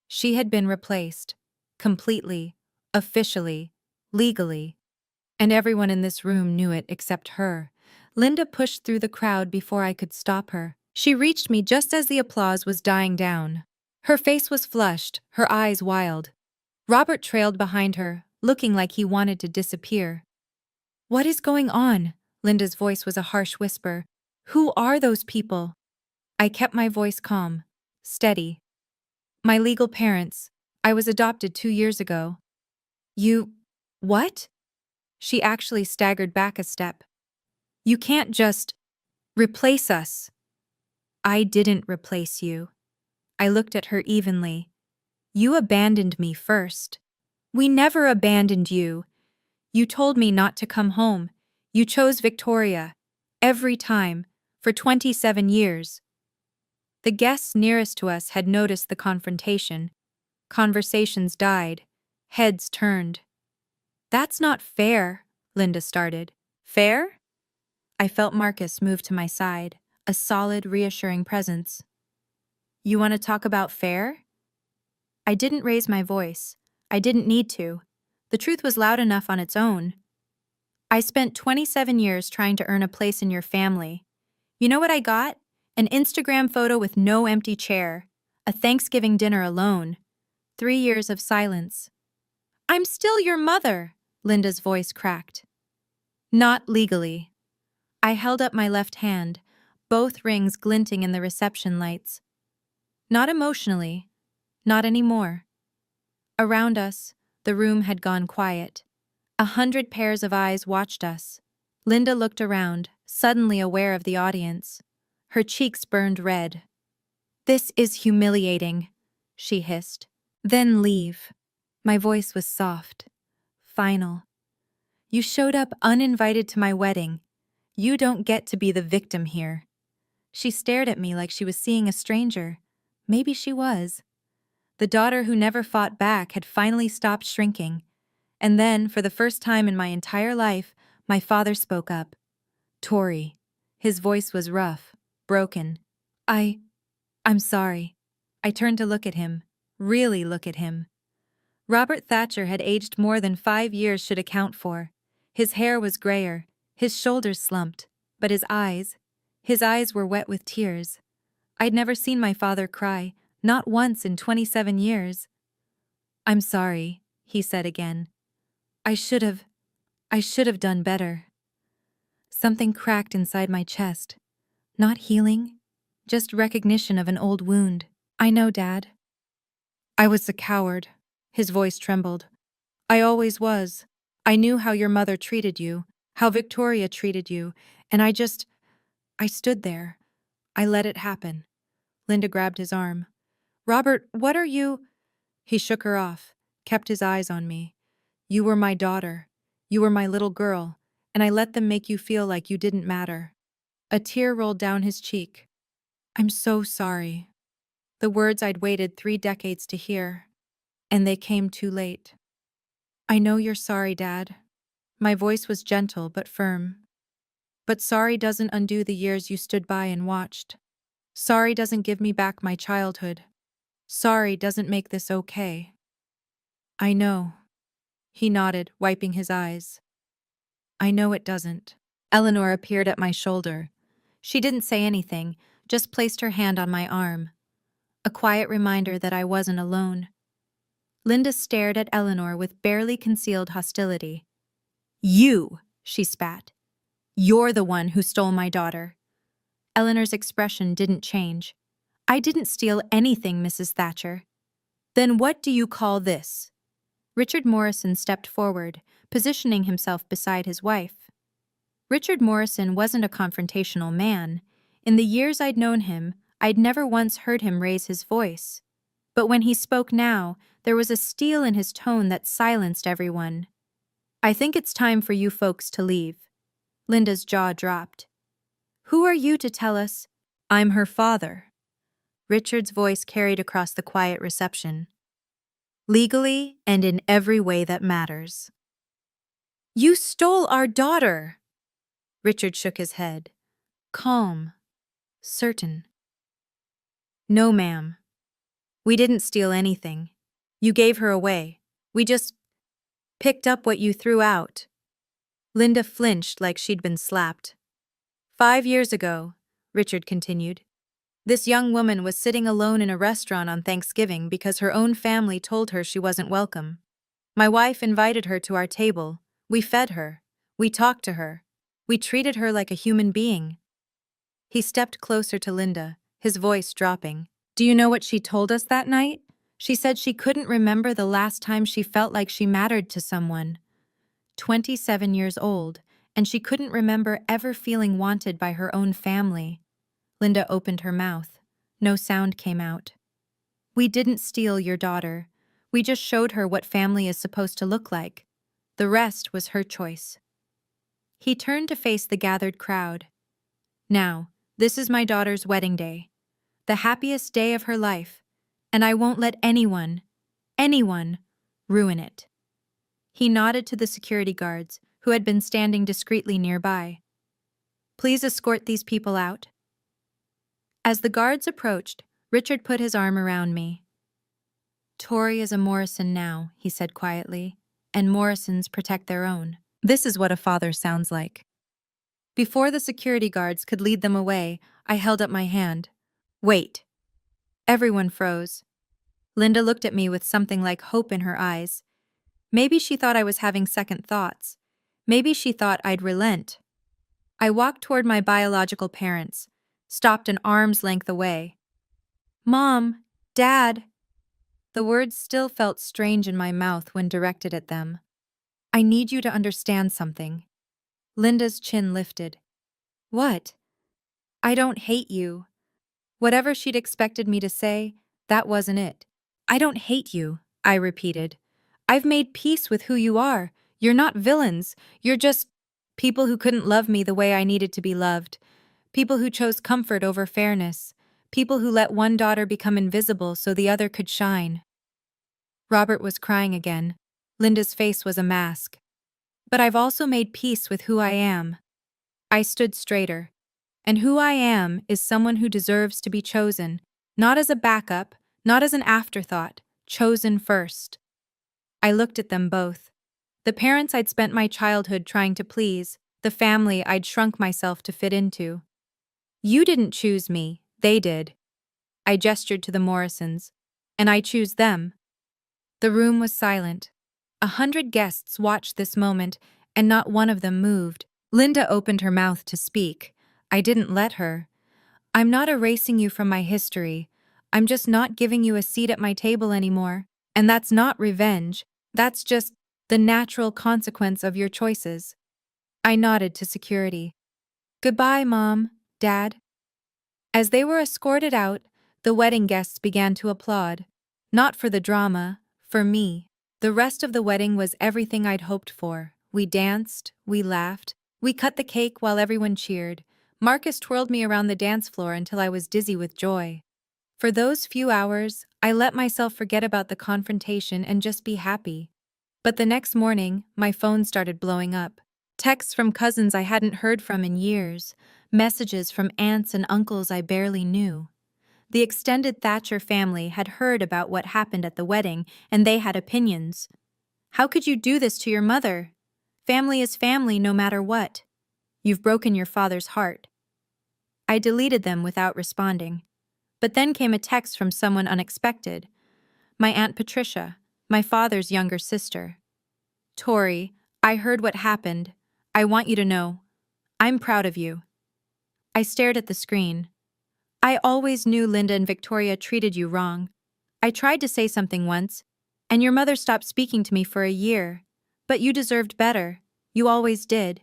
She had been replaced. Completely. Officially. Legally. And everyone in this room knew it except her. Linda pushed through the crowd before I could stop her. She reached me just as the applause was dying down. Her face was flushed, her eyes wild. Robert trailed behind her, looking like he wanted to disappear. "What is going on?" Linda's voice was a harsh whisper. "Who are those people?" I kept my voice calm, steady. "My legal parents. I was adopted 2 years ago." "You... what?" She actually staggered back a step. "You can't just... replace us." I didn't replace you. I looked at her evenly. You abandoned me first. We never abandoned you. You told me not to come home. You chose Victoria. Every time. For 27 years. The guests nearest to us had noticed the confrontation. Conversations died. Heads turned. That's not fair, Linda started. Fair? I felt Marcus move to my side, a solid, reassuring presence. You want to talk about fair? I didn't raise my voice. I didn't need to. The truth was loud enough on its own. I spent 27 years trying to earn a place in your family. You know what I got? An Instagram photo with no empty chair. A Thanksgiving dinner alone. 3 years of silence. I'm still your mother, Linda's voice cracked. Not legally. I held up my left hand, both rings glinting in the reception lights. Not emotionally. Not anymore. Around us, the room had gone quiet. 100 pairs of eyes watched us. Linda looked around, suddenly aware of the audience. Her cheeks burned red. This is humiliating, she hissed. Then leave. My voice was soft. Final. You showed up uninvited to my wedding. You don't get to be the victim here. She stared at me like she was seeing a stranger. Maybe she was. The daughter who never fought back had finally stopped shrinking. And then, for the first time in my entire life, my father spoke up. Tori. His voice was rough, broken. I'm sorry. I turned to look at him. Really look at him. Robert Thatcher had aged more than 5 years should account for. His hair was grayer, his shoulders slumped, but his eyes were wet with tears. I'd never seen my father cry, not once in 27 years. I'm sorry, he said again. I should have done better. Something cracked inside my chest. Not healing, just recognition of an old wound. I know, Dad. I was a coward. His voice trembled. I always was. I knew how your mother treated you, how Victoria treated you, and I stood there. I let it happen. Linda grabbed his arm. Robert, what are you? He shook her off, kept his eyes on me. You were my daughter. You were my little girl, and I let them make you feel like you didn't matter. A tear rolled down his cheek. I'm so sorry. The words I'd waited 3 decades to hear. And they came too late. I know you're sorry, Dad. My voice was gentle but firm. But sorry doesn't undo the years you stood by and watched. Sorry doesn't give me back my childhood. Sorry doesn't make this okay. I know. He nodded, wiping his eyes. I know it doesn't. Eleanor appeared at my shoulder. She didn't say anything, just placed her hand on my arm. A quiet reminder that I wasn't alone. Linda stared at Eleanor with barely concealed hostility. You, she spat. You're the one who stole my daughter. Eleanor's expression didn't change. I didn't steal anything, Mrs. Thatcher. Then what do you call this? Richard Morrison stepped forward, positioning himself beside his wife. Richard Morrison wasn't a confrontational man. In the years I'd known him, I'd never once heard him raise his voice. But when he spoke now, there was a steel in his tone that silenced everyone. I think it's time for you folks to leave. Linda's jaw dropped. Who are you to tell us? I'm her father. Richard's voice carried across the quiet reception. Legally and in every way that matters. You stole our daughter! Richard shook his head. Calm. Certain. No, ma'am. We didn't steal anything. You gave her away. We just picked up what you threw out. Linda flinched like she'd been slapped. 5 years ago, Richard continued, this young woman was sitting alone in a restaurant on Thanksgiving because her own family told her she wasn't welcome. My wife invited her to our table. We fed her. We talked to her. We treated her like a human being. He stepped closer to Linda, his voice dropping. Do you know what she told us that night? She said she couldn't remember the last time she felt like she mattered to someone. 27 years old, and she couldn't remember ever feeling wanted by her own family. Linda opened her mouth. No sound came out. We didn't steal your daughter. We just showed her what family is supposed to look like. The rest was her choice. He turned to face the gathered crowd. Now, this is my daughter's wedding day, the happiest day of her life, and I won't let anyone, ruin it. He nodded to the security guards, who had been standing discreetly nearby. Please escort these people out. As the guards approached, Richard put his arm around me. Tori is a Morrison now, he said quietly, and Morrisons protect their own. This is what a father sounds like. Before the security guards could lead them away, I held up my hand. Wait. Everyone froze. Linda looked at me with something like hope in her eyes. Maybe she thought I was having second thoughts. Maybe she thought I'd relent. I walked toward my biological parents, stopped an arm's length away. Mom, Dad. The words still felt strange in my mouth when directed at them. I need you to understand something. Linda's chin lifted. What? I don't hate you. Whatever she'd expected me to say, that wasn't it. I don't hate you, I repeated. I've made peace with who you are. You're not villains. You're just people who couldn't love me the way I needed to be loved. People who chose comfort over fairness. People who let one daughter become invisible so the other could shine. Robert was crying again. Linda's face was a mask. But I've also made peace with who I am. I stood straighter. And who I am is someone who deserves to be chosen, not as a backup, not as an afterthought, chosen first. I looked at them both. The parents I'd spent my childhood trying to please, the family I'd shrunk myself to fit into. You didn't choose me, they did. I gestured to the Morrisons. And I choose them. The room was silent. 100 guests watched this moment, and not one of them moved. Linda opened her mouth to speak. I didn't let her. I'm not erasing you from my history. I'm just not giving you a seat at my table anymore. And that's not revenge. That's just the natural consequence of your choices. I nodded to security. Goodbye, Mom, Dad. As they were escorted out, the wedding guests began to applaud. Not for the drama, for me. The rest of the wedding was everything I'd hoped for. We danced, we laughed, we cut the cake while everyone cheered. Marcus twirled me around the dance floor until I was dizzy with joy. For those few hours, I let myself forget about the confrontation and just be happy. But the next morning, my phone started blowing up. Texts from cousins I hadn't heard from in years, messages from aunts and uncles I barely knew. The extended Thatcher family had heard about what happened at the wedding, and they had opinions. How could you do this to your mother? Family is family no matter what. You've broken your father's heart. I deleted them without responding. But then came a text from someone unexpected. My Aunt Patricia, my father's younger sister. Tori, I heard what happened. I want you to know. I'm proud of you. I stared at the screen. I always knew Linda and Victoria treated you wrong. I tried to say something once, and your mother stopped speaking to me for a year. But you deserved better. You always did.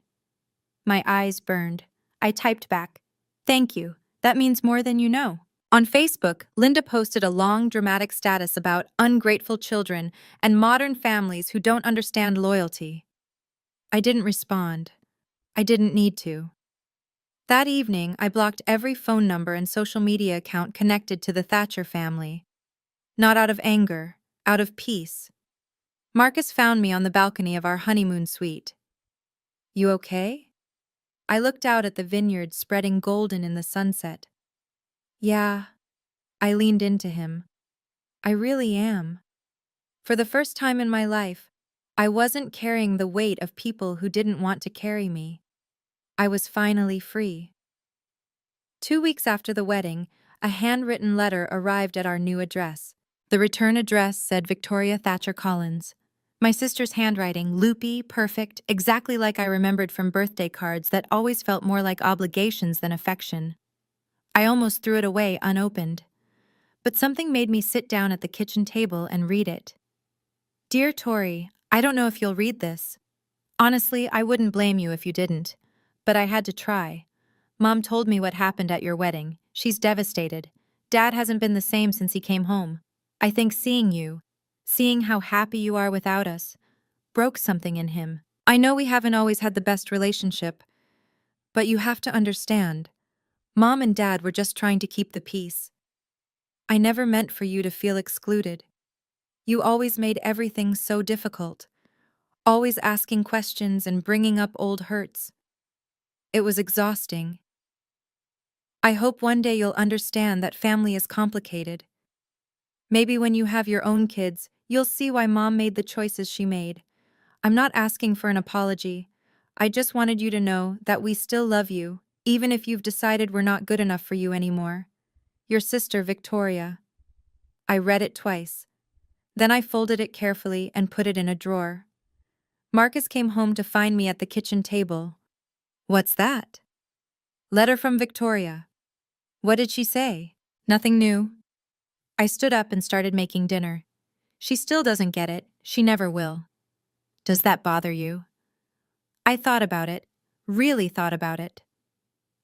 My eyes burned. I typed back. Thank you. That means more than you know. On Facebook, Linda posted a long, dramatic status about ungrateful children and modern families who don't understand loyalty. I didn't respond. I didn't need to. That evening, I blocked every phone number and social media account connected to the Thatcher family. Not out of anger, out of peace. Marcus found me on the balcony of our honeymoon suite. You okay? I looked out at the vineyard spreading golden in the sunset. Yeah. I leaned into him. I really am. For the first time in my life, I wasn't carrying the weight of people who didn't want to carry me. I was finally free. 2 weeks after the wedding, a handwritten letter arrived at our new address. The return address said Victoria Thatcher Collins. My sister's handwriting, loopy, perfect, exactly like I remembered from birthday cards that always felt more like obligations than affection. I almost threw it away unopened. But something made me sit down at the kitchen table and read it. Dear Tori, I don't know if you'll read this. Honestly, I wouldn't blame you if you didn't. But I had to try. Mom told me what happened at your wedding. She's devastated. Dad hasn't been the same since he came home. I think seeing how happy you are without us, broke something in him. I know we haven't always had the best relationship, but you have to understand. Mom and Dad were just trying to keep the peace. I never meant for you to feel excluded. You always made everything so difficult, always asking questions and bringing up old hurts. It was exhausting. I hope one day you'll understand that family is complicated. Maybe when you have your own kids, you'll see why Mom made the choices she made. I'm not asking for an apology. I just wanted you to know that we still love you, even if you've decided we're not good enough for you anymore. Your sister, Victoria. I read it twice. Then I folded it carefully and put it in a drawer. Marcus came home to find me at the kitchen table. What's that? Letter from Victoria. What did she say? Nothing new. I stood up and started making dinner. She still doesn't get it. She never will. Does that bother you? I thought about it. Really thought about it.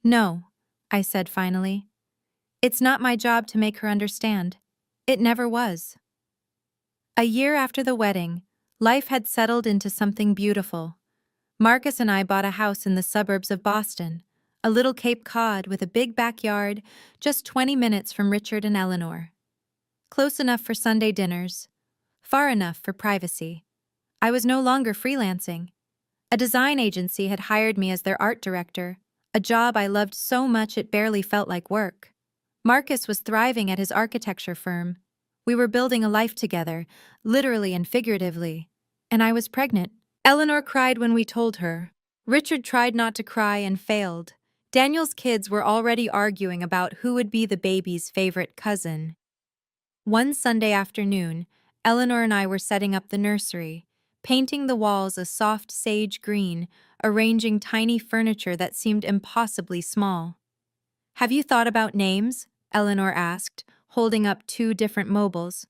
No, I said finally. It's not my job to make her understand. It never was. A year after the wedding, life had settled into something beautiful. Marcus and I bought a house in the suburbs of Boston, a little Cape Cod with a big backyard, just 20 minutes from Richard and Eleanor. Close enough for Sunday dinners, far enough for privacy. I was no longer freelancing. A design agency had hired me as their art director, a job I loved so much it barely felt like work. Marcus was thriving at his architecture firm. We were building a life together, literally and figuratively. And I was pregnant. Eleanor cried when we told her. Richard tried not to cry and failed. Daniel's kids were already arguing about who would be the baby's favorite cousin. One Sunday afternoon, Eleanor and I were setting up the nursery, painting the walls a soft sage green, arranging tiny furniture that seemed impossibly small. Have you thought about names? Eleanor asked, holding up 2 different mobiles.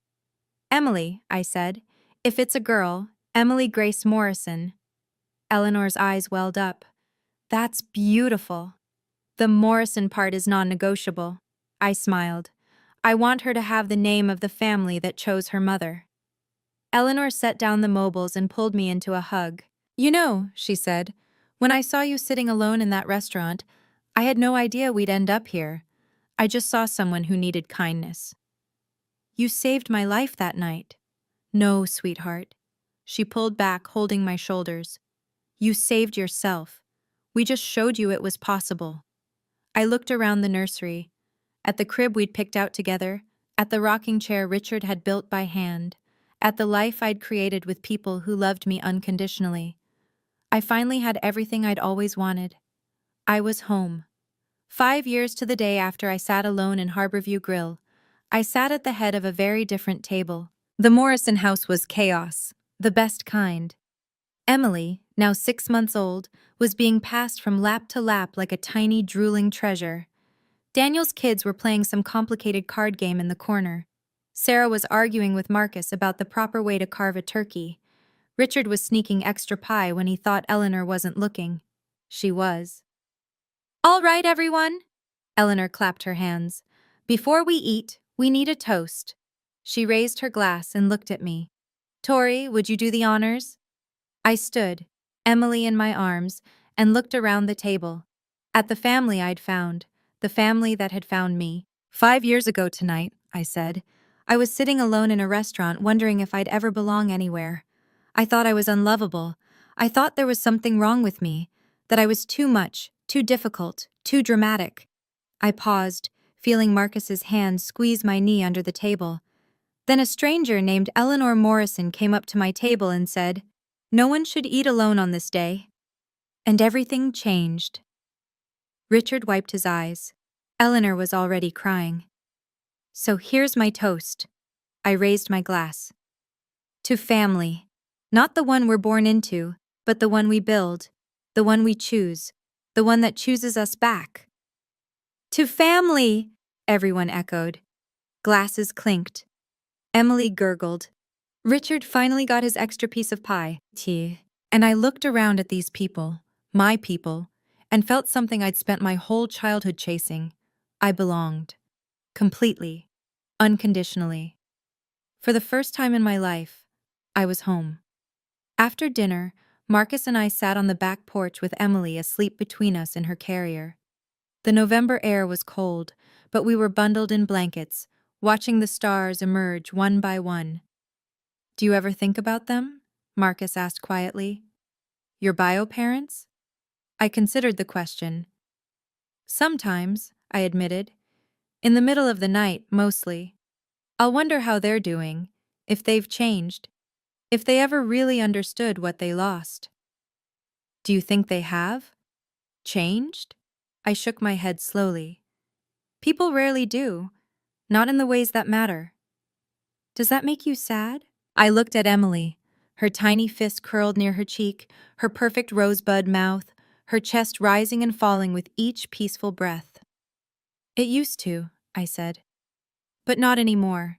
Emily, I said. If it's a girl, Emily Grace Morrison. Eleanor's eyes welled up. That's beautiful. The Morrison part is non-negotiable. I smiled. I want her to have the name of the family that chose her mother. Eleanor set down the mobiles and pulled me into a hug. You know, she said, when I saw you sitting alone in that restaurant, I had no idea we'd end up here. I just saw someone who needed kindness. You saved my life that night. No, sweetheart. She pulled back, holding my shoulders. You saved yourself. We just showed you it was possible. I looked around the nursery, at the crib we'd picked out together, at the rocking chair Richard had built by hand, at the life I'd created with people who loved me unconditionally. I finally had everything I'd always wanted. I was home. 5 years to the day after I sat alone in Harborview Grill, I sat at the head of a very different table. The Morrison house was chaos, the best kind. Emily, now 6 months old, was being passed from lap to lap like a tiny, drooling treasure. Daniel's kids were playing some complicated card game in the corner. Sarah was arguing with Marcus about the proper way to carve a turkey. Richard was sneaking extra pie when he thought Eleanor wasn't looking. She was. All right, everyone. Eleanor clapped her hands. Before we eat, we need a toast. She raised her glass and looked at me. Tori, would you do the honors? I stood, Emily in my arms, and looked around the table. At the family I'd found, the family that had found me. 5 years ago tonight, I said. I was sitting alone in a restaurant wondering if I'd ever belong anywhere. I thought I was unlovable. I thought there was something wrong with me, that I was too much, too difficult, too dramatic. I paused, feeling Marcus's hand squeeze my knee under the table. Then a stranger named Eleanor Morrison came up to my table and said, "No one should eat alone on this day." And everything changed. Richard wiped his eyes. Eleanor was already crying. So here's my toast. I raised my glass. To family. Not the one we're born into, but the one we build, the one we choose, the one that chooses us back. To family, everyone echoed. Glasses clinked. Emily gurgled. Richard finally got his extra piece of pie, and I looked around at these people, my people, and felt something I'd spent my whole childhood chasing, I belonged. Completely. Unconditionally. For the first time in my life, I was home. After dinner, Marcus and I sat on the back porch with Emily asleep between us in her carrier. The November air was cold, but we were bundled in blankets, watching the stars emerge one by one. Do you ever think about them? Marcus asked quietly. Your bio parents? I considered the question. Sometimes, I admitted. In the middle of the night, mostly. I'll wonder how they're doing, if they've changed, if they ever really understood what they lost. Do you think they have? Changed? I shook my head slowly. People rarely do, not in the ways that matter. Does that make you sad? I looked at Emily, her tiny fist curled near her cheek, her perfect rosebud mouth, her chest rising and falling with each peaceful breath. It used to, I said. But not anymore.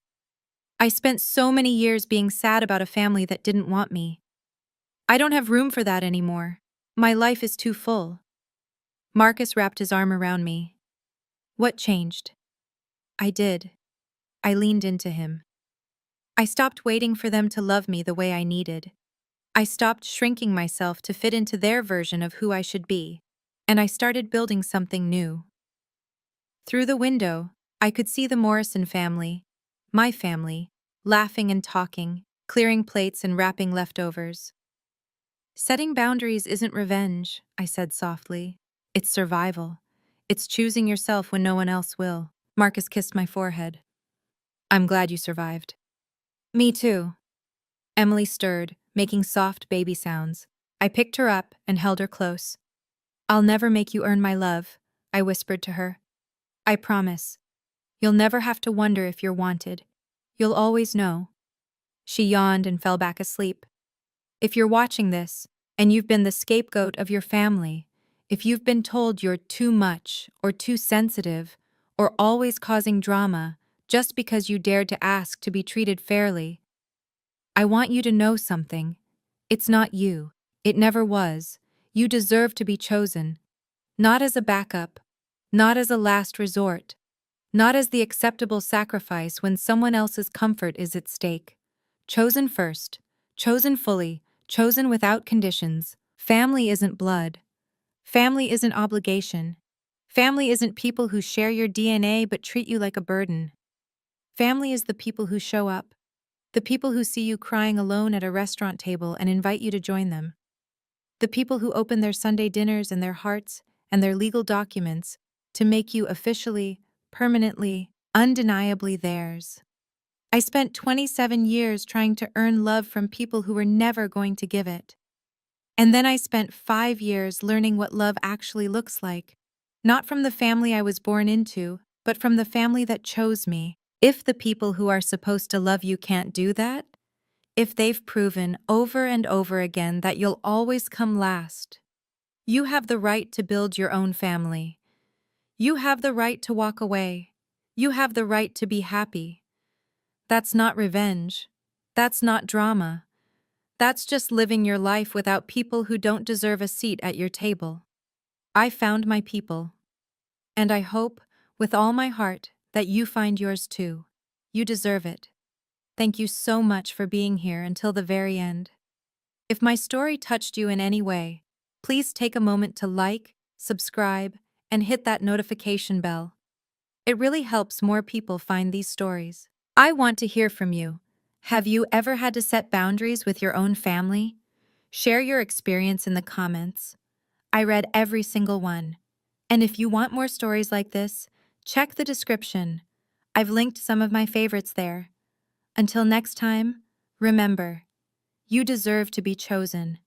I spent so many years being sad about a family that didn't want me. I don't have room for that anymore. My life is too full. Marcus wrapped his arm around me. What changed? I did. I leaned into him. I stopped waiting for them to love me the way I needed. I stopped shrinking myself to fit into their version of who I should be, and I started building something new. Through the window, I could see the Morrison family, my family, laughing and talking, clearing plates and wrapping leftovers. Setting boundaries isn't revenge, I said softly. It's survival. It's choosing yourself when no one else will. Marcus kissed my forehead. I'm glad you survived. Me too. Emily stirred, making soft baby sounds. I picked her up and held her close. I'll never make you earn my love, I whispered to her. I promise. You'll never have to wonder if you're wanted. You'll always know. She yawned and fell back asleep. If you're watching this, and you've been the scapegoat of your family, if you've been told you're too much or too sensitive or always causing drama just because you dared to ask to be treated fairly, I want you to know something. It's not you. It never was. You deserve to be chosen. Not as a backup. Not as a last resort. Not as the acceptable sacrifice when someone else's comfort is at stake. Chosen first. Chosen fully. Chosen without conditions. Family isn't blood. Family isn't obligation. Family isn't people who share your DNA but treat you like a burden. Family is the people who show up. The people who see you crying alone at a restaurant table and invite you to join them. The people who open their Sunday dinners and their hearts and their legal documents to make you officially, permanently, undeniably theirs. I spent 27 years trying to earn love from people who were never going to give it. And then I spent 5 years learning what love actually looks like. Not from the family I was born into, but from the family that chose me. If the people who are supposed to love you can't do that, if they've proven over and over again that you'll always come last, you have the right to build your own family. You have the right to walk away. You have the right to be happy. That's not revenge. That's not drama. That's just living your life without people who don't deserve a seat at your table. I found my people. And I hope, with all my heart, that you find yours too. You deserve it. Thank you so much for being here until the very end. If my story touched you in any way, please take a moment to like, subscribe, and hit that notification bell. It really helps more people find these stories. I want to hear from you. Have you ever had to set boundaries with your own family? Share your experience in the comments. I read every single one. And if you want more stories like this, check the description. I've linked some of my favorites there. Until next time, remember, you deserve to be chosen.